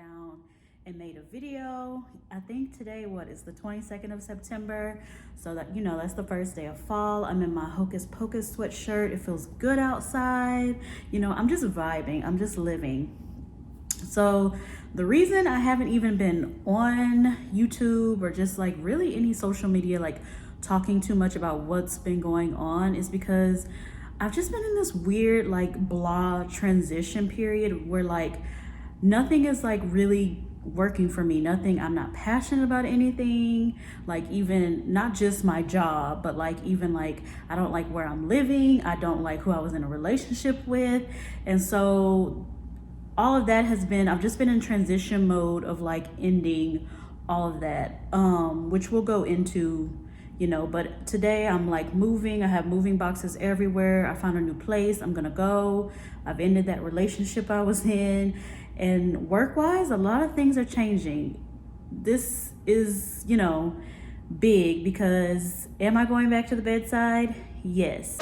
down and made a video. I think today, what is the 22nd of September? So that, that's the first day of fall. I'm in my Hocus Pocus sweatshirt. It feels good outside. I'm just vibing. I'm just living. So the reason I haven't even been on YouTube or just like really any social media, like talking too much about what's been going on, is because I've just been in this weird like blah transition period where like nothing is like really working for me. I'm not passionate about anything, like even not just my job, but like even like I don't like where I'm living. I don't like who I was in a relationship with. And so all of that I've just been in transition mode of like ending all of that, which we'll go into, but today I'm like moving. I have moving boxes everywhere. I found a new place. I'm gonna go. I've ended that relationship I was in. And work-wise, a lot of things are changing. This is, big because am I going back to the bedside? Yes.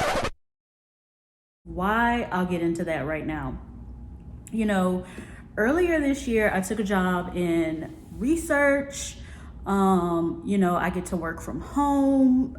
Why? I'll get into that right now. Earlier this year, I took a job in research. I get to work from home.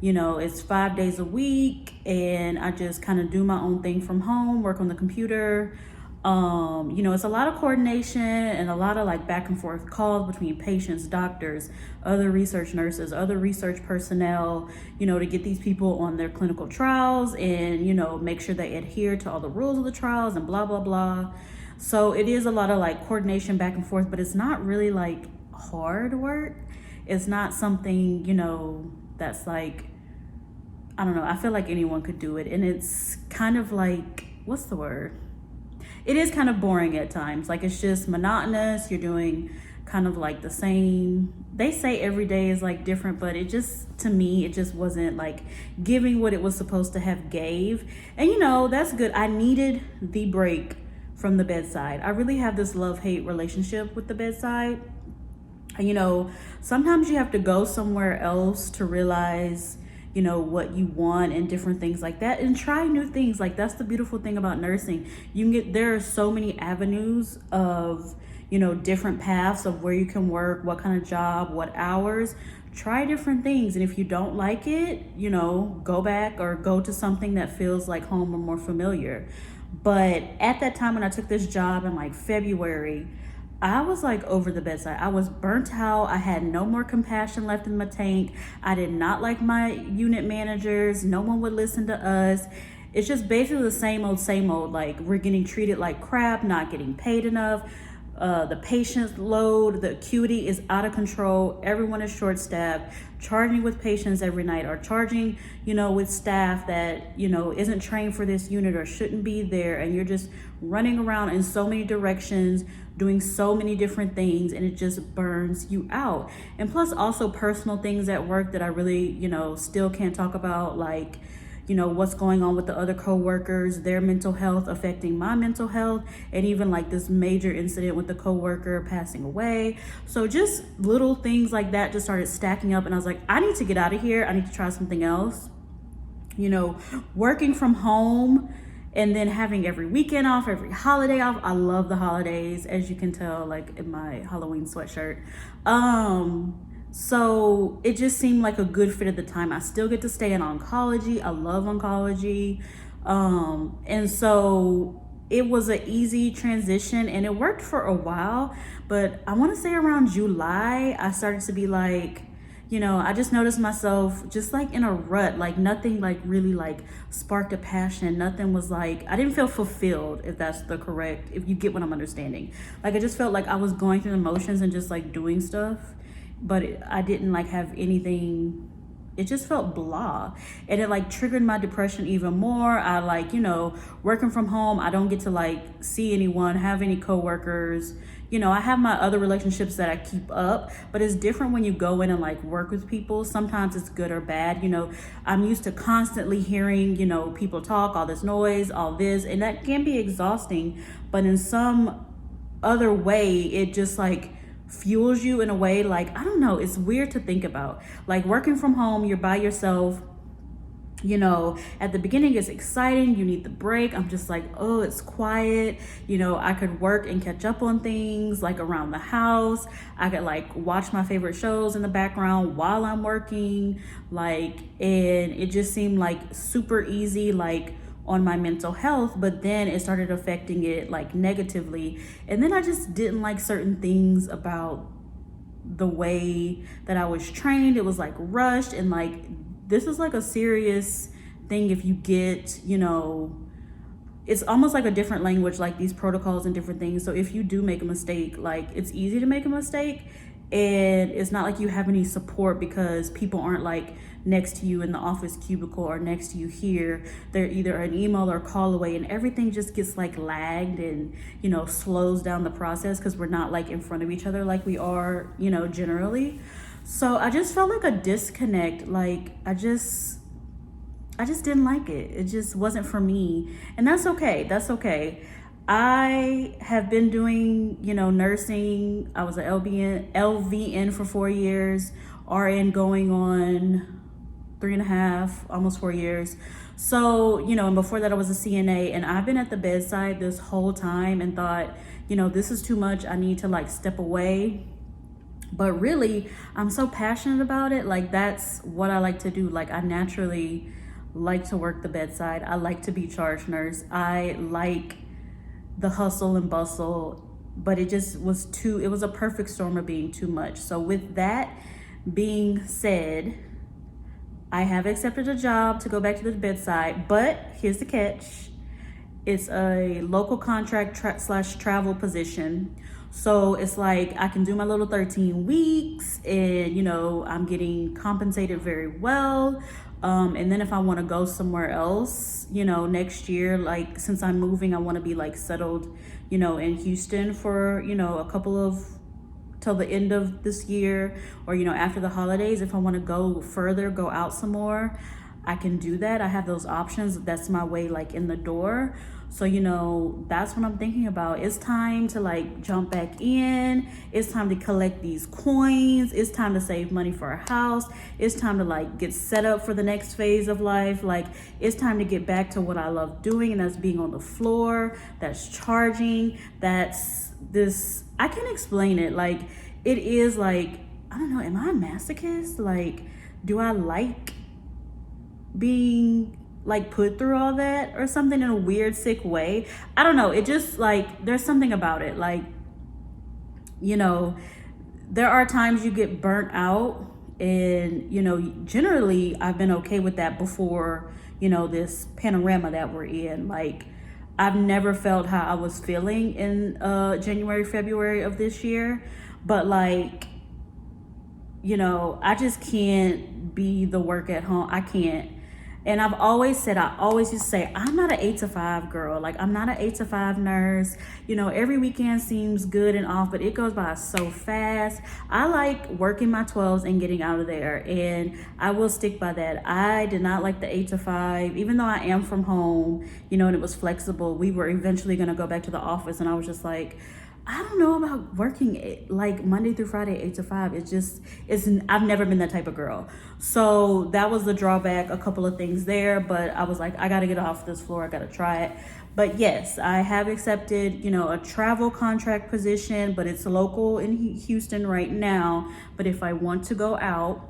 It's 5 days a week and I just kind of do my own thing from home, work on the computer. It's a lot of coordination and a lot of like back and forth calls between patients, doctors, other research nurses, other research personnel, to get these people on their clinical trials and, make sure they adhere to all the rules of the trials and blah, blah, blah. So it is a lot of like coordination back and forth, but it's not really like hard work. It's not something, that's like, I don't know. I feel like anyone could do it. And it's kind of like, what's the word? It is kind of boring at times. Like it's just monotonous. You're doing kind of like the same. They say every day is like different, but to me, it just wasn't like giving what it was supposed to have gave. And that's good. I needed the break from the bedside. I really have this love-hate relationship with the bedside. Sometimes you have to go somewhere else to realize what you want and different things like that, and try new things. Like that's the beautiful thing about nursing. There are so many avenues of, different paths of where you can work, what kind of job, what hours. Try different things. And if you don't like it, go back or go to something that feels like home or more familiar. But at that time when I took this job in like February, I was like over the bedside. I was burnt out. I had no more compassion left in my tank. I did not like my unit managers. No one would listen to us. It's just basically the same old. Like we're getting treated like crap, not getting paid enough. The patient's load, the acuity is out of control. Everyone is short-staffed, charging with patients every night, or charging, with staff that, isn't trained for this unit or shouldn't be there. And you're just running around in so many directions, doing so many different things, and it just burns you out. And plus also personal things at work that I really, still can't talk about, like, what's going on with the other coworkers, their mental health affecting my mental health, and even like this major incident with the coworker passing away. So just little things like that just started stacking up, and I was like, I need to get out of here. I need to try something else. Working from home and then having every weekend off, every holiday off. I love the holidays, as you can tell, like in my Halloween sweatshirt. So it just seemed like a good fit at the time. I still get to stay in oncology. I love oncology. And so it was an easy transition and it worked for a while, but I want to say around July, I started to be like, I just noticed myself just like in a rut, like nothing like really like sparked a passion. Nothing was like, I didn't feel fulfilled, if you get what I'm understanding. Like I just felt like I was going through the motions and just like doing stuff, but I didn't like have anything. It just felt blah. And it like triggered my depression even more. I like, working from home, I don't get to like see anyone, have any coworkers. I have my other relationships that I keep up, but it's different when you go in and like work with people. Sometimes it's good or bad. I'm used to constantly hearing, people talk, all this noise, all this, and that can be exhausting. But in some other way, it just like fuels you in a way, like, I don't know, it's weird to think about. Like working from home, you're by yourself. At the beginning it's exciting, you need the break. I'm just like, oh, it's quiet. I could work and catch up on things like around the house. I could like watch my favorite shows in the background while I'm working, like, and it just seemed like super easy, like on my mental health. But then it started affecting it like negatively, and then I just didn't like certain things about the way that I was trained. It was like rushed, and like this is like a serious thing if you get, it's almost like a different language, like these protocols and different things. So if you do make a mistake, like it's easy to make a mistake, and it's not like you have any support because people aren't like next to you in the office cubicle or next to you here. They're either an email or call away, and everything just gets like lagged and slows down the process because we're not like in front of each other like we are generally. So I just felt like a disconnect. Like I just didn't like it. It just wasn't for me. And that's okay. That's okay. I have been doing, nursing. I was an LVN for 4 years, RN going on 3.5, almost 4 years. So, and before that I was a CNA, and I've been at the bedside this whole time and thought, this is too much. I need to like step away. But really, I'm so passionate about it. Like that's what I like to do. Like I naturally like to work the bedside. I like to be charge nurse. I like the hustle and bustle, but it just was it was a perfect storm of being too much. So with that being said, I have accepted a job to go back to the bedside, but here's the catch. It's a local contract slash travel position. So it's like I can do my little 13 weeks and, I'm getting compensated very well. And then if I want to go somewhere else, next year, like since I'm moving, I want to be like settled, in Houston for, a couple of till the end of this year or, after the holidays. If I want to go further, go out some more, I can do that. I have those options. That's my way like in the door. So, that's what I'm thinking about. It's time to like jump back in. It's time to collect these coins. It's time to save money for a house. It's time to like get set up for the next phase of life. Like it's time to get back to what I love doing, and that's being on the floor, that's charging, that's this, I can't explain it. Like it is like, I don't know, am I a masochist? Like, do I like being like put through all that or something in a weird, sick way? I don't know. It just like, there's something about it. Like, there are times you get burnt out, and, generally I've been okay with that before, this panorama that we're in. Like, I've never felt how I was feeling in January, February of this year. But like, I just can't be the work at home. I can't. And I've always said, I always used to say, I'm not an 8 to 5 girl. Like I'm not an 8 to 5 nurse. Every weekend seems good and off, but it goes by so fast. I like working my 12s and getting out of there. And I will stick by that. I did not like the 8 to 5, even though I am from home, and it was flexible. We were eventually going to go back to the office, and I was just like, I don't know about working like Monday through Friday, 8 to 5. I've never been that type of girl. So that was the drawback, a couple of things there, but I was like, I got to get off this floor. I got to try it. But yes, I have accepted, a travel contract position, but it's local in Houston right now. But if I want to go out,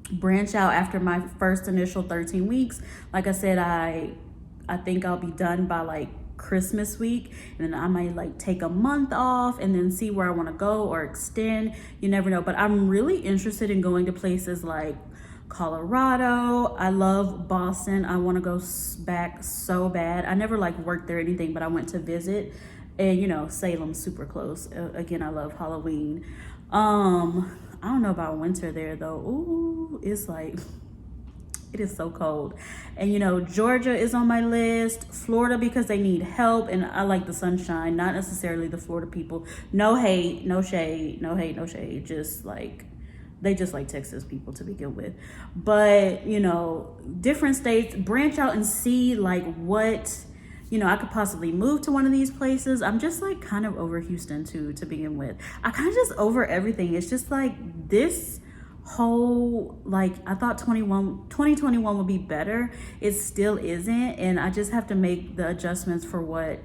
branch out after my first initial 13 weeks, like I said, I think I'll be done by like Christmas week, and then I might like take a month off and then see where I want to go or extend. You never know. But I'm really interested in going to places like Colorado. I love Boston. I want to go back so bad. I never like worked there or anything, but I went to visit, and Salem's super close. Again, I love Halloween. I don't know about winter there though. Ooh, it's like, it is so cold. And Georgia is on my list, Florida because they need help, and I like the sunshine, not necessarily the Florida people. No hate, no shade, no hate, no shade. Just like, they just like Texas people to begin with. But, different states, branch out and see like what, I could possibly move to one of these places. I'm just like kind of over Houston too, to begin with. I kind of just over everything. It's just like this whole, like, I thought 2021 would be better. It still isn't, and I just have to make the adjustments for what,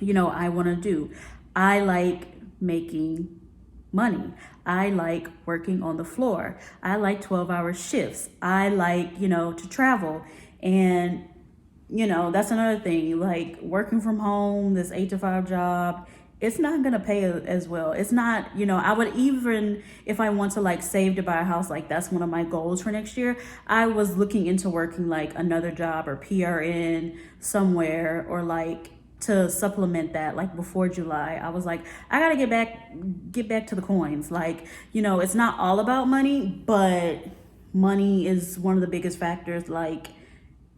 I want to do. I like making money. I like working on the floor. I like 12-hour shifts. I like, to travel. And, that's another thing. Like, working from home, this 8 to 5 job, it's not gonna pay as well. It's not, I would, even if I want to like save to buy a house, like that's one of my goals for next year. I was looking into working like another job or PRN somewhere, or like to supplement that, like before July. I was like, I gotta get back to the coins. Like, it's not all about money, but money is one of the biggest factors, like,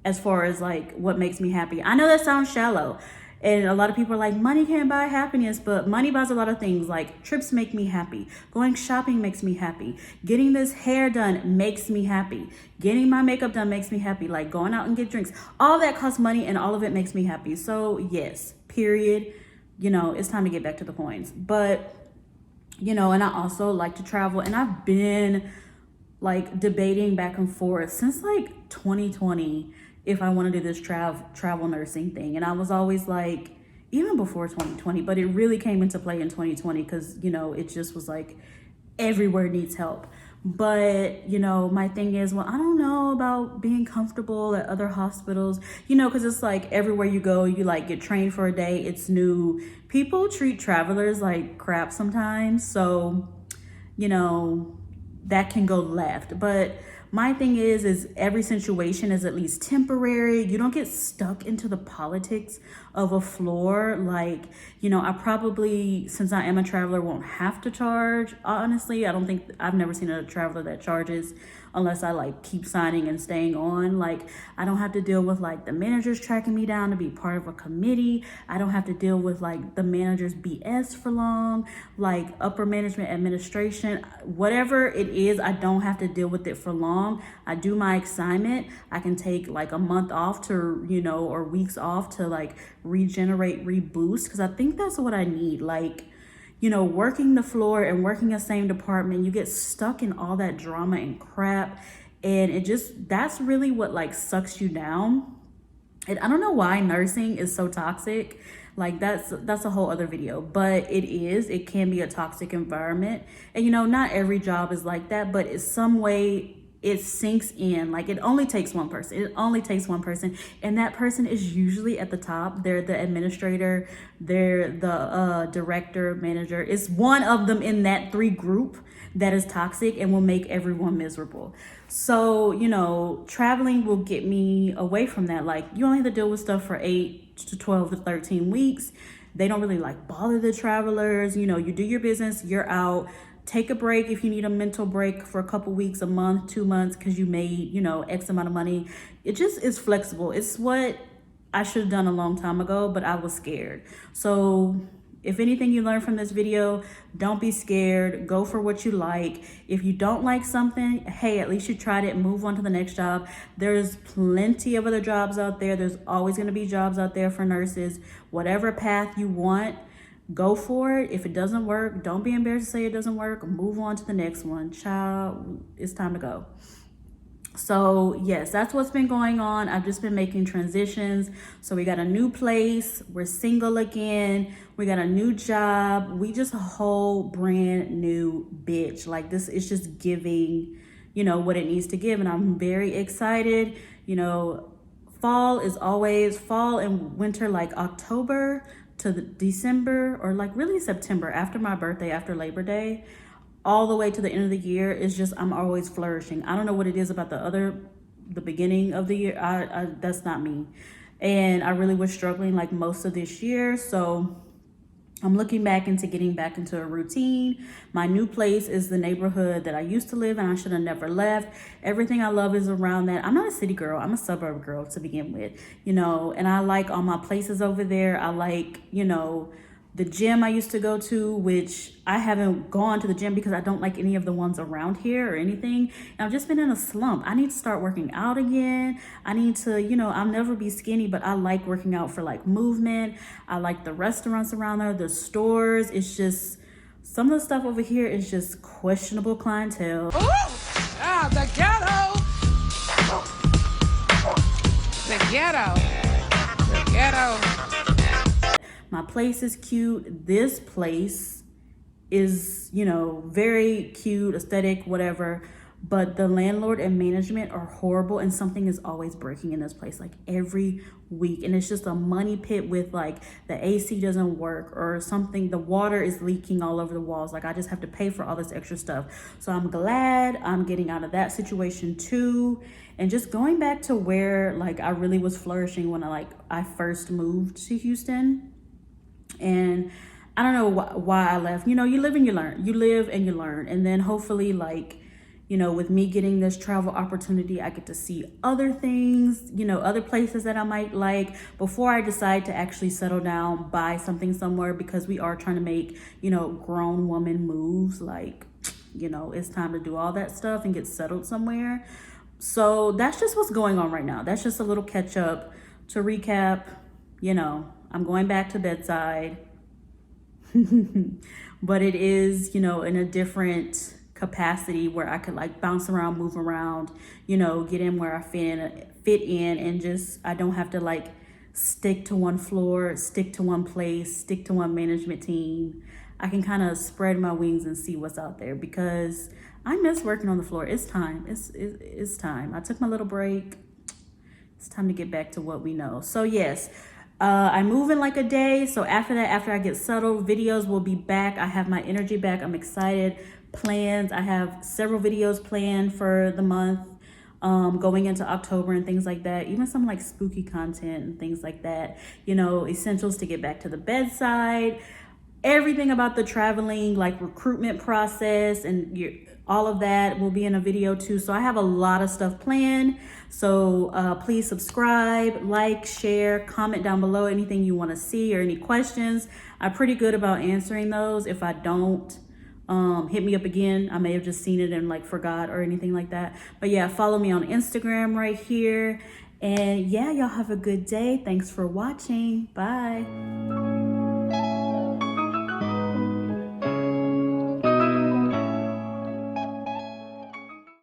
as far as like what makes me happy. I know that sounds shallow, and a lot of people are like, money can't buy happiness, but money buys a lot of things. Like, trips make me happy. Going shopping makes me happy. Getting this hair done makes me happy. Getting my makeup done makes me happy. Like, going out and get drinks. All that costs money, and all of it makes me happy. So yes, period. It's time to get back to the coins. But, and I also like to travel, and I've been like debating back and forth since like 2020 if I want to do this travel nursing thing. And I was always like, even before 2020, but it really came into play in 2020 because, it just was like everywhere needs help. But, my thing is, well, I don't know about being comfortable at other hospitals, because it's like everywhere you go, you like get trained for a day. It's new. People treat travelers like crap sometimes. So, that can go left. But my thing is every situation is at least temporary. You don't get stuck into the politics of a floor. Like, I probably, since I am a traveler, won't have to charge. Honestly, I've never seen a traveler that charges unless I like keep signing and staying on. Like, I don't have to deal with like the managers tracking me down to be part of a committee. I don't have to deal with like the managers BS for long, like upper management administration, whatever it is. I don't have to deal with it for long. I do my assignment. I can take like a month off to, or weeks off to like regenerate, reboost, because I think that's what I need. Like, working the floor and working the same department, you get stuck in all that drama and crap. And that's really what like sucks you down. And I don't know why nursing is so toxic. Like, that's a whole other video, but it can be a toxic environment. And, not every job is like that, but it's some way it sinks in. Like, it only takes one person. And that person is usually at the top. They're the administrator, they're the director, manager. It's one of them in that 3 group that is toxic and will make everyone miserable. So, traveling will get me away from that. Like, you only have to deal with stuff for 8 to 12 to 13 weeks. They don't really like bother the travelers. You do your business, you're out. Take a break if you need a mental break for a couple weeks, a month, 2 months, because you made, X amount of money. It just is flexible. It's what I should have done a long time ago, but I was scared. So if anything you learn from this video, don't be scared. Go for what you like. If you don't like something, hey, at least you tried it. Move on to the next job. There's plenty of other jobs out there. There's always going to be jobs out there for nurses. Whatever path you want, go for it. If it doesn't work, don't be embarrassed to say it doesn't work. Move on to the next one. Child, it's time to go. So yes, that's what's been going on. I've just been making transitions. So we got a new place. We're single again. We got a new job. We just a whole brand new bitch. Like, this is just giving, what it needs to give. And I'm very excited. Fall and winter, like October to December, or like really September, after my birthday, after Labor Day, all the way to the end of the year, is just, I'm always flourishing. I don't know what it is about the beginning of the year. That's not me. And I really was struggling like most of this year. So I'm looking back into getting back into a routine. My new place is the neighborhood that I used to live in. I should have never left. Everything I love is around that. I'm not a city girl. I'm a suburb girl to begin with, and I like all my places over there. I like, the gym I used to go to, which I haven't gone to the gym because I don't like any of the ones around here or anything. And I've just been in a slump. I need to start working out again. I need to, I'll never be skinny, but I like working out for like movement. I like the restaurants around there, the stores. It's just Some of the stuff over here is just questionable clientele. The ghetto. The ghetto. The ghetto. My place is cute. This place is, you know, very cute, aesthetic, whatever. But the landlord and management are horrible, and something is always breaking in this place, like every week. And it's just a money pit with like the AC doesn't work or something. The water is leaking all over the walls. Like I just have to pay for all this extra stuff. So I'm glad I'm getting out of that situation too. And just going back to where like I really was flourishing when I first moved to Houston. And I don't know why I left. You know, you live and you learn. You live and you learn. And then hopefully, like, you know, with me getting this travel opportunity, I get to see other things, you know, other places that I might like before I decide to actually settle down, buy something somewhere, because we are trying to make, you know, grown woman moves. Like, you know, it's time to do all that stuff and get settled somewhere. So that's just what's going on right now. That's just a little catch up. To recap, you know, I'm going back to bedside, but it is, you know, in a different capacity where I could like bounce around, move around, you know, get in where I fit in, and just, I don't have to like stick to one floor, stick to one place, stick to one management team. I can kind of spread my wings and see what's out there, because I miss working on the floor. It's time. It's time. I took my little break. It's time to get back to what we know. So yes, I move in like a day. So after that, after I get settled, videos will be back. I have my energy back. I'm excited. Plans. I have several videos planned for the month, going into October and things like that. Even some like spooky content and things like that. You know, essentials to get back to the bedside. Everything about the traveling, like recruitment process and all of that will be in a video too. So I have a lot of stuff planned. So please subscribe, like, share, comment down below anything you want to see or any questions. I'm pretty good about answering those. If I don't, hit me up again. I may have just seen it and like forgot or anything like that. But yeah, follow me on Instagram right here. And yeah, y'all have a good day. Thanks for watching. Bye.